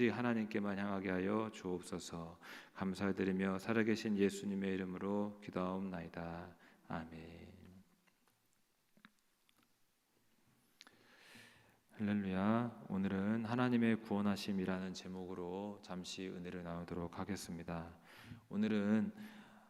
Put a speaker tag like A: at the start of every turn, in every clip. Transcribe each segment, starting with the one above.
A: 하나님께만 향하게 하여 주옵소서. 감사드리며 살아계신 예수님의 이름으로 기도하옵나이다. 아멘. 할렐루야. 오늘은 하나님의 구원하심이라는 제목으로 잠시 은혜를 나누도록 하겠습니다. 오늘은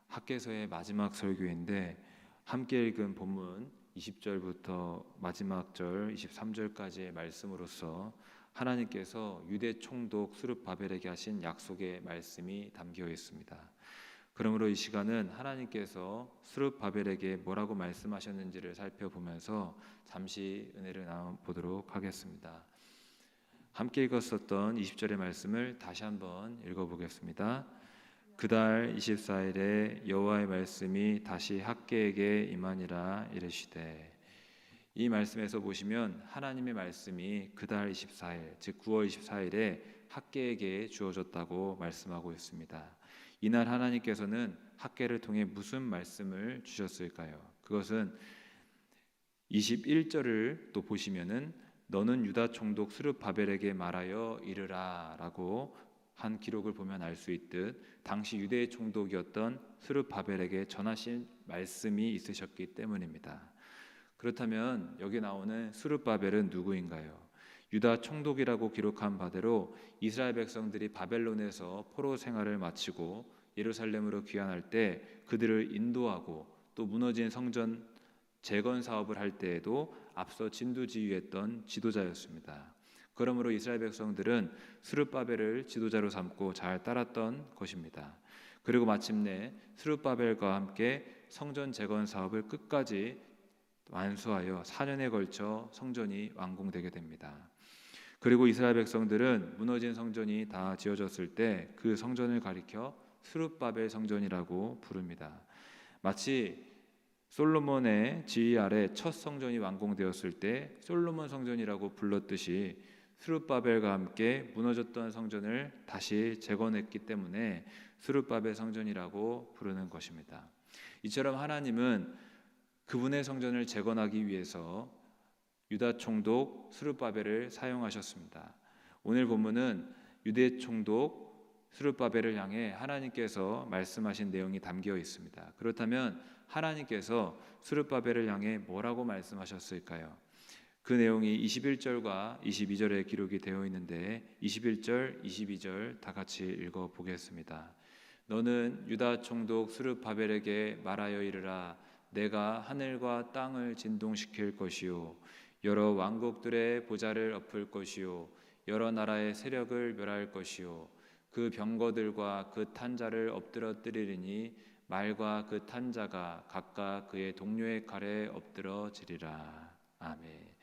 A: 학개서의 마지막 설교인데 함께 읽은 본문 20절부터 마지막 절 23절까지의 말씀으로서 하나님께서 유대 총독 스룹바벨에게 하신 약속의 말씀이 담겨 있습니다. 그러므로 이 시간은 하나님께서 스룹바벨에게 뭐라고 말씀하셨는지를 살펴보면서 잠시 은혜를 나눠보도록 하겠습니다. 함께 읽었었던 20절의 말씀을 다시 한번 읽어보겠습니다. 그달 24일에 여호와의 말씀이 다시 학개에게 임하니라 이르시되. 이 말씀에서 보시면 하나님의 말씀이 그달 24일 즉 9월 24일에 학개에게 주어졌다고 말씀하고 있습니다. 이날 하나님께서는 학개를 통해 무슨 말씀을 주셨을까요? 그것은 21절을 또 보시면은 너는 유다 총독 스룹바벨에게 말하여 이르라 라고 한 기록을 보면 알 수 있듯 당시 유대의 총독이었던 스룹바벨에게 전하신 말씀이 있으셨기 때문입니다. 그렇다면 여기 나오는 스룹바벨은 누구인가요? 유다 총독이라고 기록한 바대로 이스라엘 백성들이 바벨론에서 포로 생활을 마치고 예루살렘으로 귀환할 때 그들을 인도하고 또 무너진 성전 재건 사업을 할 때에도 앞서 진두지휘했던 지도자였습니다. 그러므로 이스라엘 백성들은 스룹바벨을 지도자로 삼고 잘 따랐던 것입니다. 그리고 마침내 스룹바벨과 함께 성전 재건 사업을 끝까지 완수하여 4년에 걸쳐 성전이 완공되게 됩니다. 그리고 이스라엘 백성들은 무너진 성전이 다 지어졌을 때 그 성전을 가리켜 스룹바벨 성전이라고 부릅니다. 마치 솔로몬의 지휘 아래 첫 성전이 완공되었을 때 솔로몬 성전이라고 불렀듯이 스룹바벨과 함께 무너졌던 성전을 다시 재건했기 때문에 스룹바벨 성전이라고 부르는 것입니다. 이처럼 하나님은 그분의 성전을 재건하기 위해서 유다 총독 스룹바벨을 사용하셨습니다. 오늘 본문은 유대 총독 스룹바벨을 향해 하나님께서 말씀하신 내용이 담겨 있습니다. 그렇다면 하나님께서 스룹바벨을 향해 뭐라고 말씀하셨을까요? 그 내용이 21절과 22절에 기록이 되어 있는데 21절, 22절 다 같이 읽어보겠습니다. 너는 유다 총독 스룹바벨에게 말하여 이르라. 내가 하늘과 땅을 진동시킬 것이요 여러 왕국들의 보좌를 엎을 것이요 여러 나라의 세력을 멸할 것이요 그 병거들과 그 탄자를 엎드러뜨리리니 말과 그 탄자가 각각 그의 동료의 칼에 엎드러지리라. 아멘.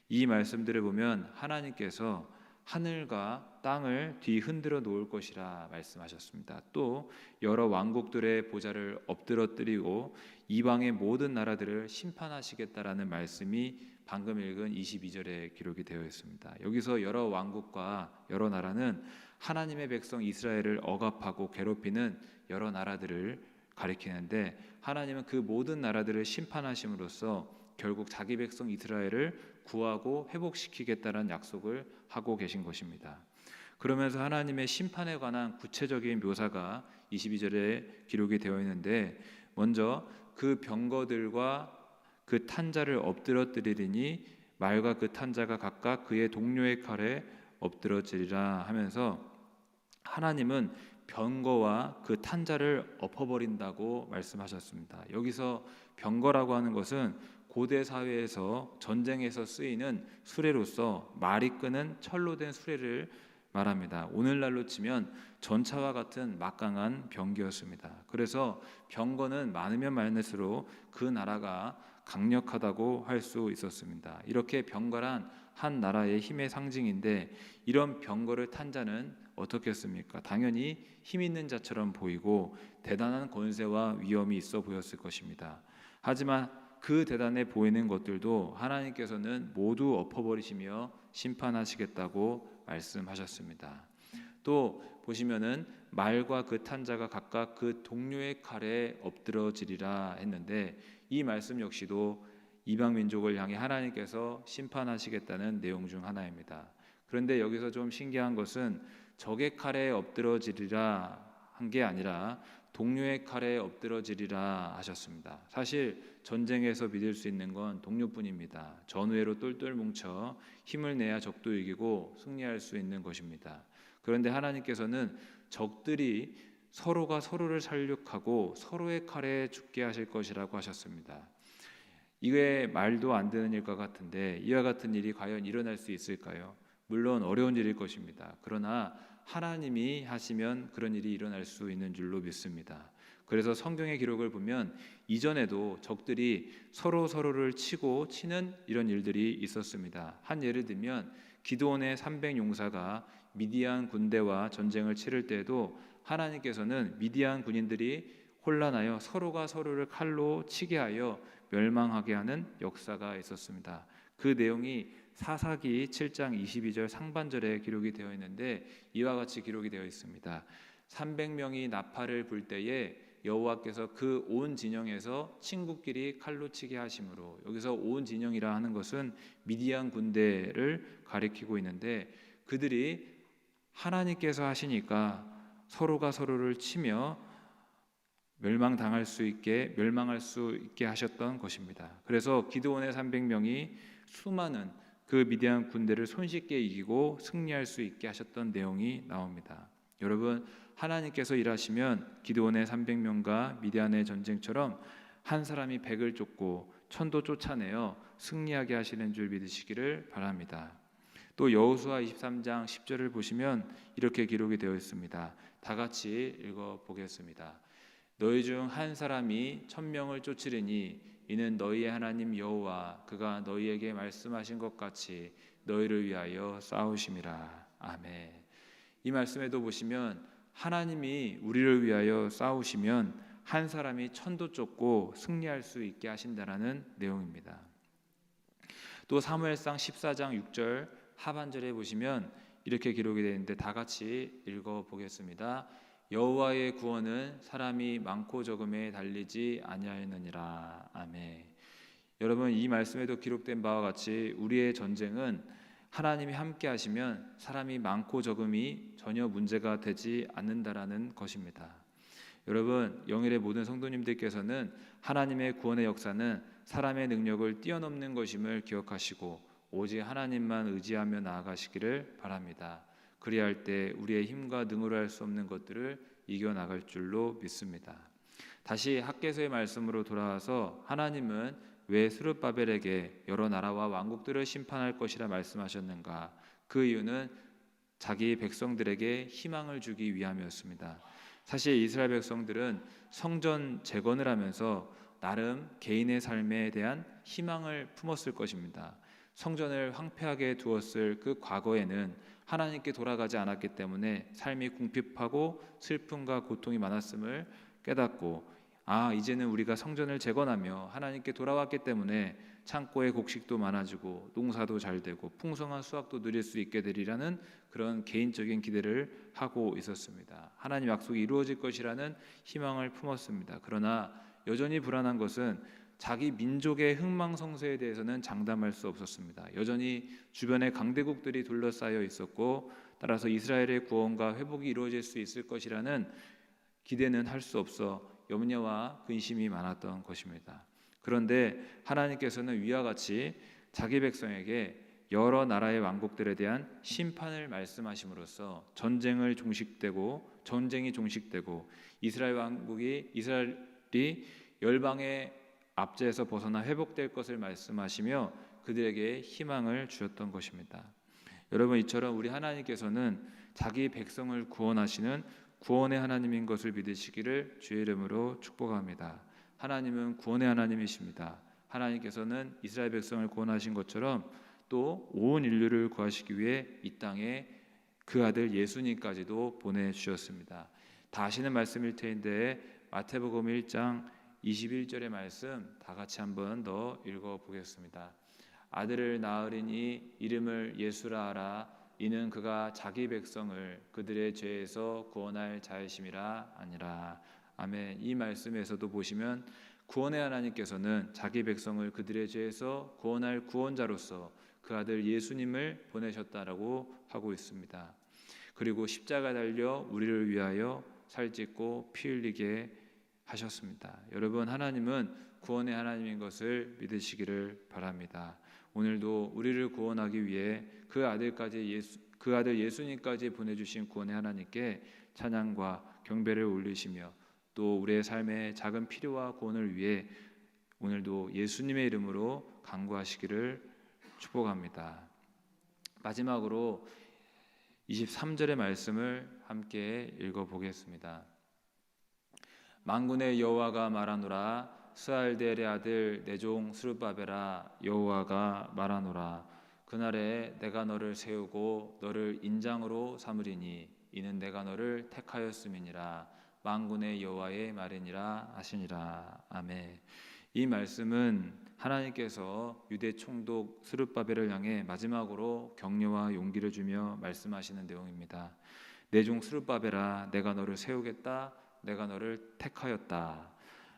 A: 이 말씀들을 보면 하나님께서 하늘과 땅을 뒤흔들어 놓을 것이라 말씀하셨습니다. 또 여러 왕국들의 보좌를 엎드러뜨리고 이방의 모든 나라들을 심판하시겠다라는 말씀이 방금 읽은 22절에 기록이 되어 있습니다. 여기서 여러 왕국과 여러 나라는 하나님의 백성 이스라엘을 억압하고 괴롭히는 여러 나라들을 가리키는데 하나님은 그 모든 나라들을 심판하심으로써 결국 자기 백성 이스라엘을 구하고 회복시키겠다는 약속을 하고 계신 것입니다. 그러면서 하나님의 심판에 관한 구체적인 묘사가 22절에 기록이 되어 있는데 먼저 그 병거들과 그 탄자를 엎드러뜨리리니 말과 그 탄자가 각각 그의 동료의 칼에 엎드러지리라 하면서 하나님은 병거와 그 탄자를 엎어버린다고 말씀하셨습니다. 여기서 병거라고 하는 것은 고대 사회에서 전쟁에서 쓰이는 수레로서 말이 끄는 철로 된 수레를 말합니다. 오늘날로 치면 전차와 같은 막강한 병기였습니다. 그래서 병거는 많으면 많을수록 그 나라가 강력하다고 할 수 있었습니다. 이렇게 병거란 한 나라의 힘의 상징인데 이런 병거를 탄 자는 어떻겠습니까? 당연히 힘 있는 자처럼 보이고 대단한 권세와 위엄이 있어 보였을 것입니다. 하지만 그 대단해 보이는 것들도 하나님께서는 모두 엎어버리시며 심판하시겠다고 말씀하셨습니다. 또 보시면은 말과 그 탄자가 각각 그 동료의 칼에 엎드러지리라 했는데 이 말씀 역시도 이방 민족을 향해 하나님께서 심판하시겠다는 내용 중 하나입니다. 그런데 여기서 좀 신기한 것은 적의 칼에 엎드러지리라 한 게 아니라 동료의 칼에 엎드러지리라 하셨습니다. 사실 전쟁에서 믿을 수 있는 건 동료뿐입니다. 전우회로 똘똘 뭉쳐 힘을 내야 적도 이기고 승리할 수 있는 것입니다. 그런데 하나님께서는 적들이 서로가 서로를 살육하고 서로의 칼에 죽게 하실 것이라고 하셨습니다. 이게 말도 안 되는 일과 같은데 이와 같은 일이 과연 일어날 수 있을까요? 물론 어려운 일일 것입니다. 그러나 하나님이 하시면 그런 일이 일어날 수 있는 줄로 믿습니다. 그래서 성경의 기록을 보면 이전에도 적들이 서로를 치는 이런 일들이 있었습니다. 한 예를 들면 기드온의 300용사가 미디안 군대와 전쟁을 치를 때에도 하나님께서는 미디안 군인들이 혼란하여 서로가 서로를 칼로 치게 하여 멸망하게 하는 역사가 있었습니다. 그 내용이 사사기 7장 22절 상반절에 기록이 되어 있는데 이와 같이 기록이 되어 있습니다. 300명이 나팔을 불 때에 여호와께서 그 온 진영에서 친구끼리 칼로 치게 하심으로, 여기서 온 진영이라 하는 것은 미디안 군대를 가리키고 있는데 그들이 하나님께서 하시니까 서로가 서로를 치며 멸망할 수 있게 하셨던 것입니다. 그래서 기드온의 300명이 수많은 그 미디안 군대를 손쉽게 이기고 승리할 수 있게 하셨던 내용이 나옵니다. 여러분, 하나님께서 일하시면 기드온의 300명과 미디안의 전쟁처럼 한 사람이 100을 쫓고 1000도 쫓아내어 승리하게 하시는 줄 믿으시기를 바랍니다. 또 여호수아 23장 10절을 보시면 이렇게 기록이 되어 있습니다. 다 같이 읽어보겠습니다. 너희 중 한 사람이 1000명을 쫓으리니 이는 너희의 하나님 여호와 그가 너희에게 말씀하신 것 같이 너희를 위하여 싸우심이라. 아멘. 이 말씀에도 보시면 하나님이 우리를 위하여 싸우시면 한 사람이 1000도 쫓고 승리할 수 있게 하신다라는 내용입니다. 또 사무엘상 14장 6절 하반절에 보시면 이렇게 기록이 되어 있는데 다 같이 읽어보겠습니다. 여호와의 구원은 사람이 많고 적음에 달리지 아니하였느니라. 아멘. 여러분, 이 말씀에도 기록된 바와 같이 우리의 전쟁은 하나님이 함께 하시면 사람이 많고 적음이 전혀 문제가 되지 않는다라는 것입니다. 여러분, 영일의 모든 성도님들께서는 하나님의 구원의 역사는 사람의 능력을 뛰어넘는 것임을 기억하시고 오직 하나님만 의지하며 나아가시기를 바랍니다. 그리할 때 우리의 힘과 능으로 할 수 없는 것들을 이겨나갈 줄로 믿습니다. 다시 학개서의 말씀으로 돌아와서 하나님은 왜 스룹바벨에게 여러 나라와 왕국들을 심판할 것이라 말씀하셨는가? 그 이유는 자기 백성들에게 희망을 주기 위함이었습니다. 사실 이스라엘 백성들은 성전 재건을 하면서 나름 개인의 삶에 대한 희망을 품었을 것입니다. 성전을 황폐하게 두었을 그 과거에는 하나님께 돌아가지 않았기 때문에 삶이 궁핍하고 슬픔과 고통이 많았음을 깨닫고, 이제는 우리가 성전을 재건하며 하나님께 돌아왔기 때문에 창고에 곡식도 많아지고 농사도 잘 되고 풍성한 수확도 누릴 수 있게 되리라는 그런 개인적인 기대를 하고 있었습니다. 하나님 약속이 이루어질 것이라는 희망을 품었습니다. 그러나 여전히 불안한 것은 자기 민족의 흥망성쇠에 대해서는 장담할 수 없었습니다. 여전히 주변에 강대국들이 둘러싸여 있었고, 따라서 이스라엘의 구원과 회복이 이루어질 수 있을 것이라는 기대는 할 수 없어 염려와 근심이 많았던 것입니다. 그런데 하나님께서는 위와 같이 자기 백성에게 여러 나라의 왕국들에 대한 심판을 말씀하심으로써 전쟁이 종식되고 이스라엘이 열방의 압제에서 벗어나 회복될 것을 말씀하시며 그들에게 희망을 주셨던 것입니다. 여러분, 이처럼 우리 하나님께서는 자기 백성을 구원하시는 구원의 하나님인 것을 믿으시기를 주의 이름으로 축복합니다. 하나님은 구원의 하나님이십니다. 하나님께서는 이스라엘 백성을 구원하신 것처럼 또 온 인류를 구하시기 위해 이 땅에 그 아들 예수님까지도 보내주셨습니다. 다 아시는 말씀일 텐데 마태복음 1장 21절의 말씀 다 같이 한번 더 읽어보겠습니다. 아들을 낳으리니 이름을 예수라 하라. 이는 그가 자기 백성을 그들의 죄에서 구원할 자이심이라 아니라. 아멘. 이 말씀에서도 보시면 구원의 하나님께서는 자기 백성을 그들의 죄에서 구원할 구원자로서 그 아들 예수님을 보내셨다라고 하고 있습니다. 그리고 십자가 달려 우리를 위하여 살짓고 피 흘리게 하셨습니다. 여러분, 하나님은 구원의 하나님인 것을 믿으시기를 바랍니다. 오늘도 우리를 구원하기 위해 그 아들 예수님까지 보내주신 구원의 하나님께 찬양과 경배를 올리시며 또 우리의 삶의 작은 필요와 구원을 위해 오늘도 예수님의 이름으로 간구하시기를 축복합니다. 마지막으로 23절의 말씀을 함께 읽어보겠습니다. 만군의 여호와가 말하노라. 스알델의 아들 내 종 스룹바벨아, 여호와가 말하노라. 그날에 내가 너를 세우고 너를 인장으로 삼으리니 이는 내가 너를 택하였음이니라. 만군의 여호와의 말이니라 하시니라. 아멘. 이 말씀은 하나님께서 유대 총독 스룹바벨을 향해 마지막으로 격려와 용기를 주며 말씀하시는 내용입니다. 내 종 스룹바벨아, 내가 너를 세우겠다. 내가 너를 택하였다.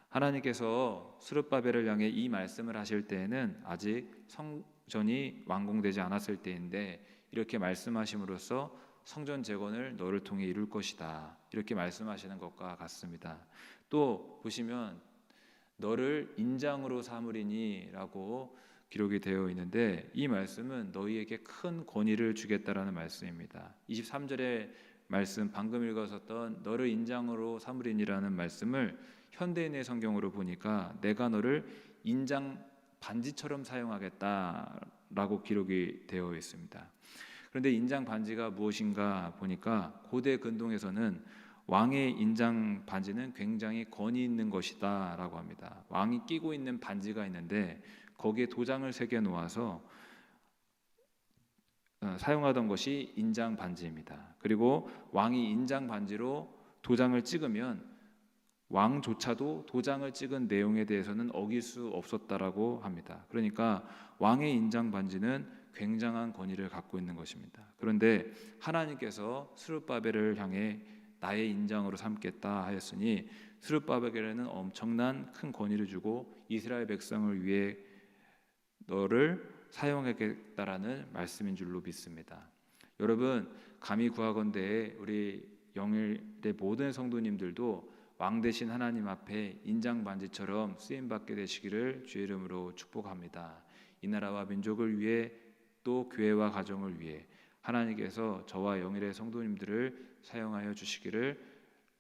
A: 하나님께서 스룹바벨을 향해 이 말씀을 하실 때에는 아직 성전이 완공되지 않았을 때인데 이렇게 말씀하심으로써 성전 재건을 너를 통해 이룰 것이다. 이렇게 말씀하시는 것과 같습니다. 또 보시면 너를 인장으로 삼으리니 라고 기록이 되어 있는데 이 말씀은 너희에게 큰 권위를 주겠다라는 말씀입니다. 23절의 말씀, 방금 읽었었던 너를 인장으로 삼으리니라는 말씀을 현대인의 성경으로 보니까 내가 너를 인장 반지처럼 사용하겠다라고 기록이 되어 있습니다. 그런데 인장 반지가 무엇인가 보니까 고대 근동에서는 왕의 인장 반지는 굉장히 권위 있는 것이다 라고 합니다. 왕이 끼고 있는 반지가 있는데 거기에 도장을 새겨 놓아서 사용하던 것이 인장 반지입니다. 그리고 왕이 인장 반지로 도장을 찍으면 왕조차도 도장을 찍은 내용에 대해서는 어길 수 없었다라고 합니다. 그러니까 왕의 인장 반지는 굉장한 권위를 갖고 있는 것입니다. 그런데 하나님께서 스룹바벨을 향해 나의 인장으로 삼겠다 하였으니 스룹바벨에는 엄청난 큰 권위를 주고 이스라엘 백성을 위해 너를 사용하겠다라는 말씀인 줄로 믿습니다. 여러분, 감히 구하건대 우리 영일의 모든 성도님들도 왕 되신 하나님 앞에 인장 반지처럼 쓰임 받게 되시기를 주의 이름으로 축복합니다. 이 나라와 민족을 위해 또 교회와 가정을 위해 하나님께서 저와 영일의 성도님들을 사용하여 주시기를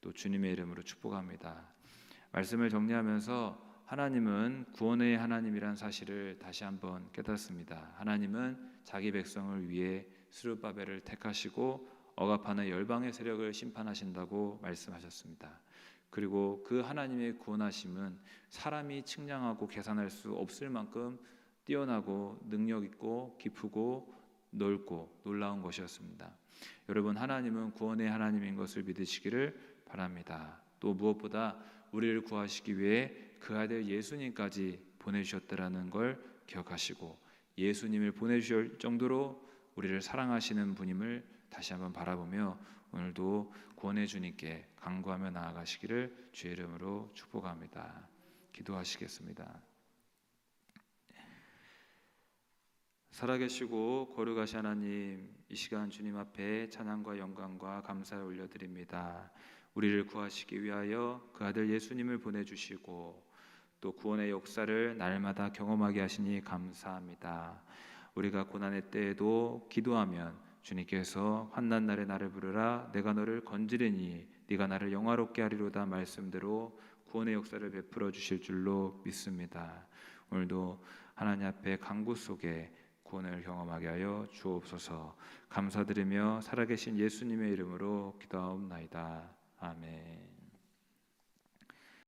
A: 또 주님의 이름으로 축복합니다. 말씀을 정리하면서 하나님은 구원의 하나님이란 사실을 다시 한번 깨닫습니다. 하나님은 자기 백성을 위해 스룹바벨을 택하시고 억압하는 열방의 세력을 심판하신다고 말씀하셨습니다. 그리고 그 하나님의 구원하심은 사람이 측량하고 계산할 수 없을 만큼 뛰어나고 능력 있고 깊고 넓고 놀라운 것이었습니다. 여러분, 하나님은 구원의 하나님인 것을 믿으시기를 바랍니다. 또 무엇보다 우리를 구하시기 위해 그 아들 예수님까지 보내주셨다라는 걸 기억하시고 예수님을 보내주실 정도로 우리를 사랑하시는 분임을 다시 한번 바라보며 오늘도 구원의 주님께 간구하며 나아가시기를 주의 이름으로 축복합니다. 기도하시겠습니다. 살아계시고 거룩하신 하나님, 이 시간 주님 앞에 찬양과 영광과 감사를 올려드립니다. 우리를 구하시기 위하여 그 아들 예수님을 보내주시고 또 구원의 역사를 날마다 경험하게 하시니 감사합니다. 우리가 고난의 때에도 기도하면 주님께서 환난 날에 나를 부르라 내가 너를 건지리니 네가 나를 영화롭게 하리로다 말씀대로 구원의 역사를 베풀어 주실 줄로 믿습니다. 오늘도 하나님 앞에 간구 속에 구원을 경험하게 하여 주옵소서. 감사드리며 살아계신 예수님의 이름으로 기도하옵나이다. 아멘.